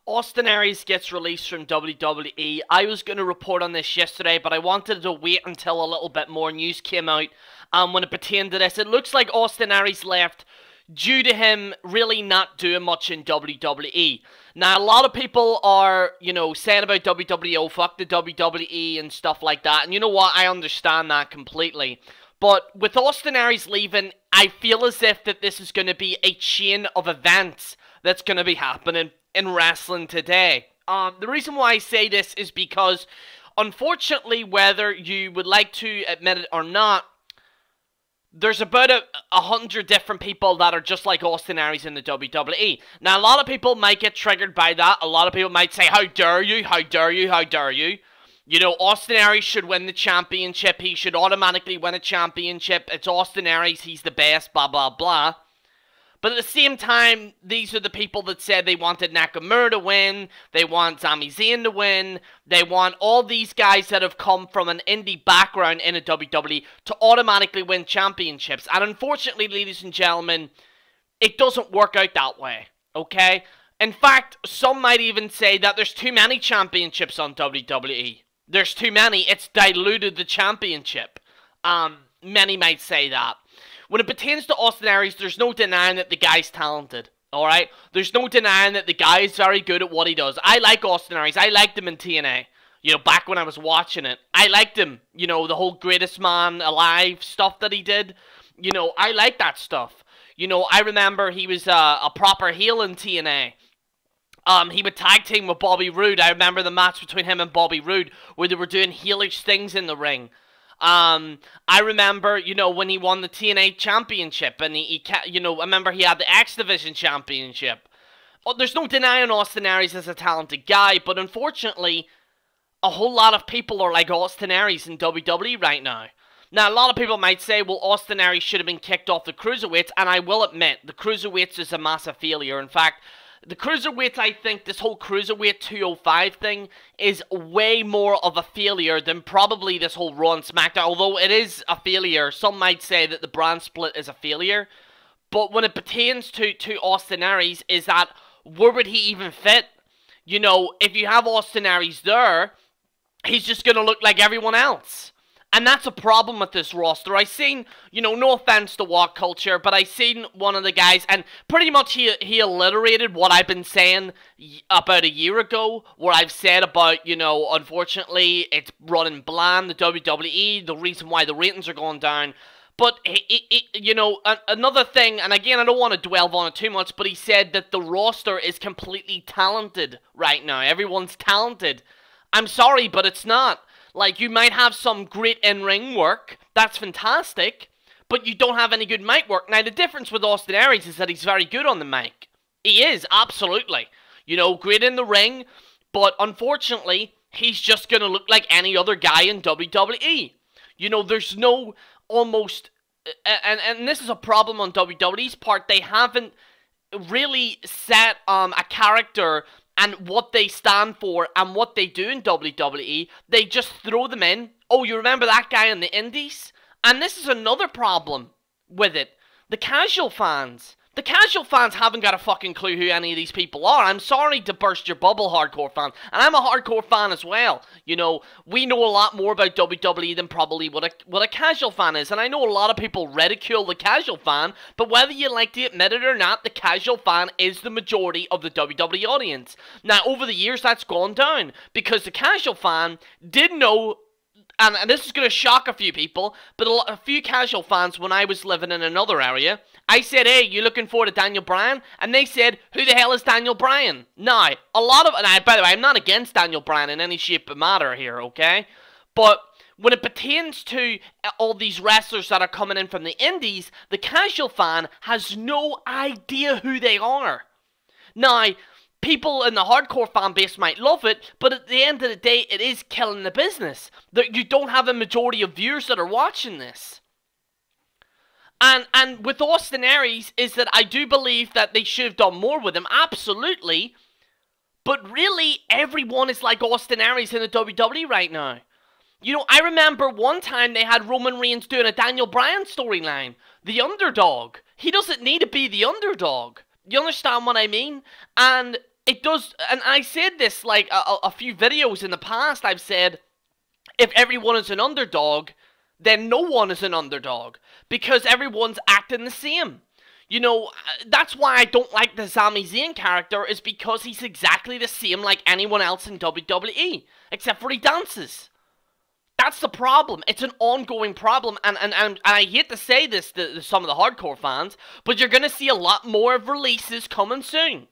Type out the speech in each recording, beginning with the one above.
Austin Aries gets released from WWE. I was going to report on this yesterday, but I wanted to wait until a little bit more news came out when it pertained to this. It looks like Austin Aries left due to him really not doing much in WWE. Now, a lot of people are, saying about WWE, oh, fuck the WWE and stuff like that. And you know what? I understand that completely. But with Austin Aries leaving, I feel as if that this is going to be a chain of events that's going to be happening in wrestling today. The reason why I say this is because, unfortunately, whether you would like to admit it or not, there's about 100 different people that are just like Austin Aries in the WWE. Now, a lot of people might get triggered by that. A lot of people might say, how dare you, how dare you, how dare you. Austin Aries should win the championship. He should automatically win a championship. It's Austin Aries. He's the best, blah, blah, blah. But at the same time, these are the people that said they wanted Nakamura to win. They want Sami Zayn to win. They want all these guys that have come from an indie background in a WWE to automatically win championships. And unfortunately, ladies and gentlemen, it doesn't work out that way, okay? In fact, some might even say that there's too many championships on WWE. There's too many. It's diluted the championship. Many might say that. When it pertains to Austin Aries, there's no denying that the guy's talented, alright? There's no denying that the guy is very good at what he does. I like Austin Aries. I liked him in TNA, back when I was watching it. I liked him, the whole greatest man alive stuff that he did. I like that stuff. I remember he was a proper heel in TNA. He would tag team with Bobby Roode. I remember the match between him and Bobby Roode where they were doing heelish things in the ring. I remember, when he won the TNA championship, and I remember he had the X Division championship. Oh, there's no denying Austin Aries is a talented guy, but unfortunately, a whole lot of people are like Austin Aries in WWE right now. Now, a lot of people might say, well, Austin Aries should have been kicked off the Cruiserweights, and I will admit, the Cruiserweights is a massive failure. In fact, the Cruiserweights, I think, this whole Cruiserweight 205 thing is way more of a failure than probably this whole Raw and SmackDown. Although it is a failure, some might say that the brand split is a failure. But when it pertains to Austin Aries, is that where would he even fit? If you have Austin Aries there, he's just going to look like everyone else. And that's a problem with this roster. I seen, no offense to Walk Culture, but I seen one of the guys, and pretty much he alliterated what I've been saying about a year ago, where I've said about, unfortunately, it's running bland, the WWE, the reason why the ratings are going down. But, another thing, and again, I don't want to dwell on it too much, but he said that the roster is completely talented right now. Everyone's talented. I'm sorry, but it's not. Like, you might have some great in-ring work, that's fantastic, but you don't have any good mic work. Now, the difference with Austin Aries is that he's very good on the mic. He is, absolutely. Great in the ring, but unfortunately, he's just going to look like any other guy in WWE. There's no almost... And this is a problem on WWE's part. They haven't really set a character and what they stand for and what they do in WWE. They just throw them in. Oh, you remember that guy in the Indies? And this is another problem with it. The casual fans. The casual fans haven't got a fucking clue who any of these people are. I'm sorry to burst your bubble, hardcore fan. And I'm a hardcore fan as well. We know a lot more about WWE than probably what a casual fan is. And I know a lot of people ridicule the casual fan, but whether you like to admit it or not, the casual fan is the majority of the WWE audience. Now, over the years, that's gone down, because the casual fan did know... And this is going to shock a few people, but a few casual fans, when I was living in another area, I said, hey, you looking forward to Daniel Bryan? And they said, who the hell is Daniel Bryan? Now, by the way, I'm not against Daniel Bryan in any shape or matter here, okay? But when it pertains to all these wrestlers that are coming in from the indies, the casual fan has no idea who they are. Now, people in the hardcore fan base might love it, but at the end of the day, it is killing the business. That you don't have a majority of viewers that are watching this. And with Austin Aries, is that I do believe that they should have done more with him, absolutely. But really, everyone is like Austin Aries in the WWE right now. I remember one time they had Roman Reigns doing a Daniel Bryan storyline. The underdog. He doesn't need to be the underdog. You understand what I mean? And it does, and I said this like a few videos in the past. I've said, if everyone is an underdog, then no one is an underdog, because everyone's acting the same. You know, that's why I don't like the Sami Zayn character, is because he's exactly the same like anyone else in WWE, except for he dances. That's the problem. It's an ongoing problem, and I hate to say this to some of the hardcore fans, but you're going to see a lot more of releases coming soon.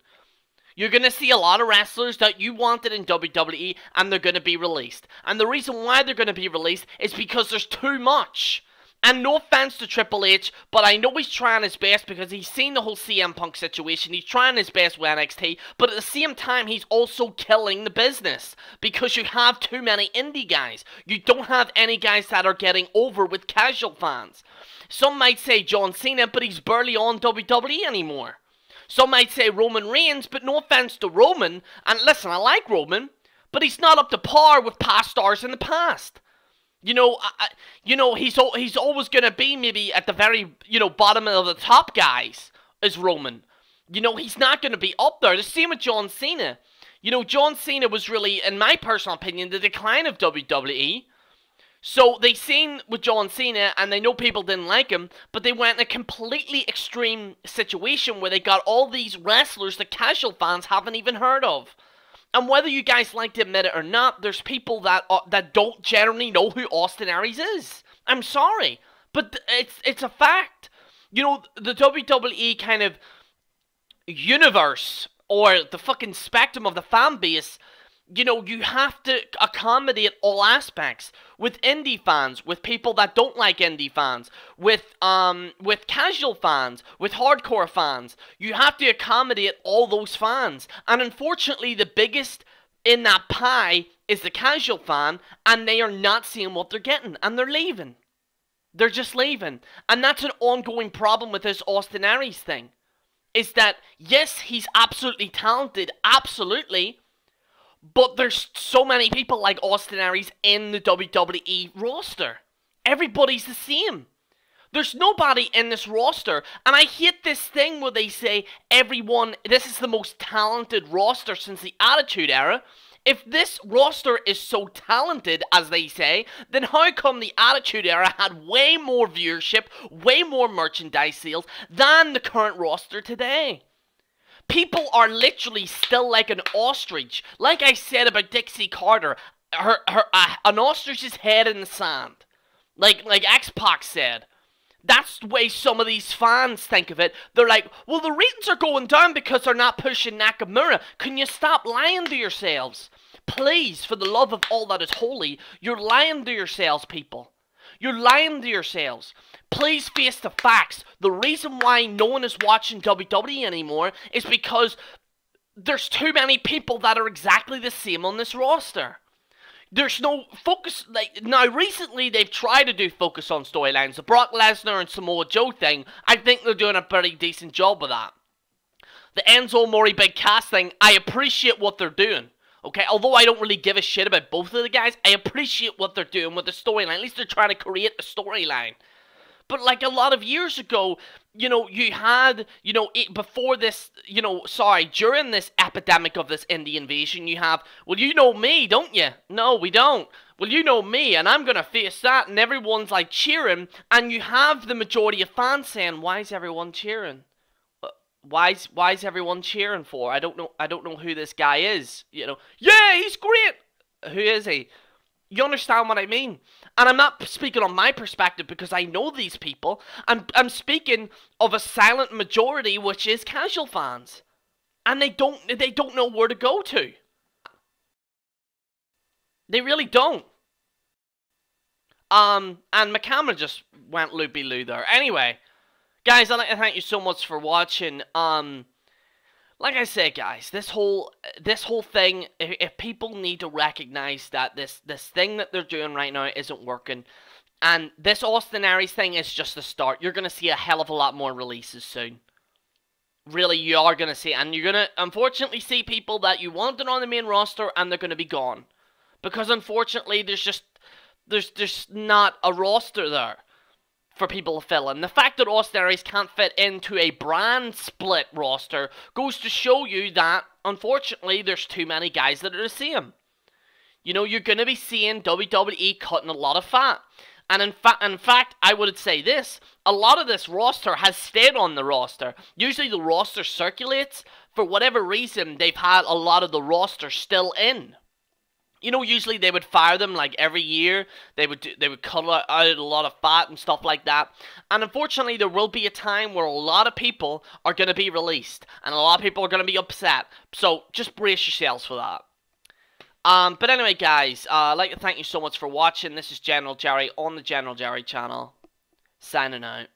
You're going to see a lot of wrestlers that you wanted in WWE, and they're going to be released. And the reason why they're going to be released is because there's too much. And no offense to Triple H, but I know he's trying his best because he's seen the whole CM Punk situation. He's trying his best with NXT, but at the same time, he's also killing the business because you have too many indie guys. You don't have any guys that are getting over with casual fans. Some might say John Cena, but he's barely on WWE anymore. Some might say Roman Reigns, but no offense to Roman, and listen, I like Roman, but he's not up to par with past stars in the past. You know, he's always going to be maybe at the very, bottom of the top guys is Roman. You know, he's not going to be up there. The same with John Cena. You know, John Cena was really, in my personal opinion, the decline of WWE. So they seen with John Cena, and they know people didn't like him, but they went in a completely extreme situation where they got all these wrestlers that casual fans haven't even heard of. And whether you guys like to admit it or not, there's people that don't generally know who Austin Aries is. I'm sorry, but it's a fact. You know, the WWE kind of universe, or the fucking spectrum of the fan base, you know, you have to accommodate all aspects. With indie fans, with people that don't like indie fans, with casual fans, with hardcore fans. You have to accommodate all those fans. And unfortunately, the biggest in that pie is the casual fan, and they are not seeing what they're getting, and they're leaving. They're just leaving. And that's an ongoing problem with this Austin Aries thing. Is that, yes, he's absolutely talented, absolutely, but there's so many people like Austin Aries in the WWE roster. Everybody's the same. There's nobody in this roster. And I hate this thing where they say this is the most talented roster since the Attitude Era. If this roster is so talented, as they say, then how come the Attitude Era had way more viewership, way more merchandise sales than the current roster today? People are literally still like an ostrich. Like I said about Dixie Carter, an ostrich's head in the sand. Like X-Pac said. That's the way some of these fans think of it. They're like, well, the ratings are going down because they're not pushing Nakamura. Can you stop lying to yourselves? Please, for the love of all that is holy, you're lying to yourselves, people. You're lying to yourselves. Please face the facts. The reason why no one is watching WWE anymore is because there's too many people that are exactly the same on this roster. There's no focus. Like, now, recently they've tried to do focus on storylines. The Brock Lesnar and Samoa Joe thing, I think they're doing a pretty decent job with that. The Enzo Amore Big Cass thing, I appreciate what they're doing. Okay, although I don't really give a shit about both of the guys, I appreciate what they're doing with the storyline. At least they're trying to create a storyline. But like a lot of years ago, you know, you had, you know, before this, you know, sorry, during this epidemic of this indie invasion, you have, well, you know me, don't you? No, we don't. Well, you know me, and I'm going to face that, and everyone's like cheering, and you have the majority of fans saying, why is everyone cheering? Why is everyone cheering for? I don't know who this guy is, you know. Yeah, he's great! Who is he? You understand what I mean? And I'm not speaking on my perspective because I know these people. I'm speaking of a silent majority, which is casual fans. And they don't know where to go to. They really don't. And my camera just went loopy-loo there. Anyway, guys, I'd like to thank you so much for watching. Like I said, guys, this whole thing, if people need to recognize that this thing that they're doing right now isn't working, and this Austin Aries thing is just the start. You're going to see a hell of a lot more releases soon. Really, you are going to see, and you're going to, unfortunately, see people that you wanted on the main roster, and they're going to be gone. Because, unfortunately, there's not a roster there for people to fill in. The fact that Austin Aries can't fit into a brand split roster goes to show you that unfortunately, there's too many guys that are the same. You know, you're going to be seeing WWE cutting a lot of fat. And in fact, I would say this. A lot of this roster has stayed on the roster. Usually the roster circulates. For whatever reason, they've had a lot of the roster still in. You know, usually they would fire them like every year. They would cut out a lot of fat and stuff like that. And unfortunately, there will be a time where a lot of people are going to be released. And a lot of people are going to be upset. So just brace yourselves for that. But anyway, guys, I'd like to thank you so much for watching. This is General Jerry on the General Jerry channel. Signing out.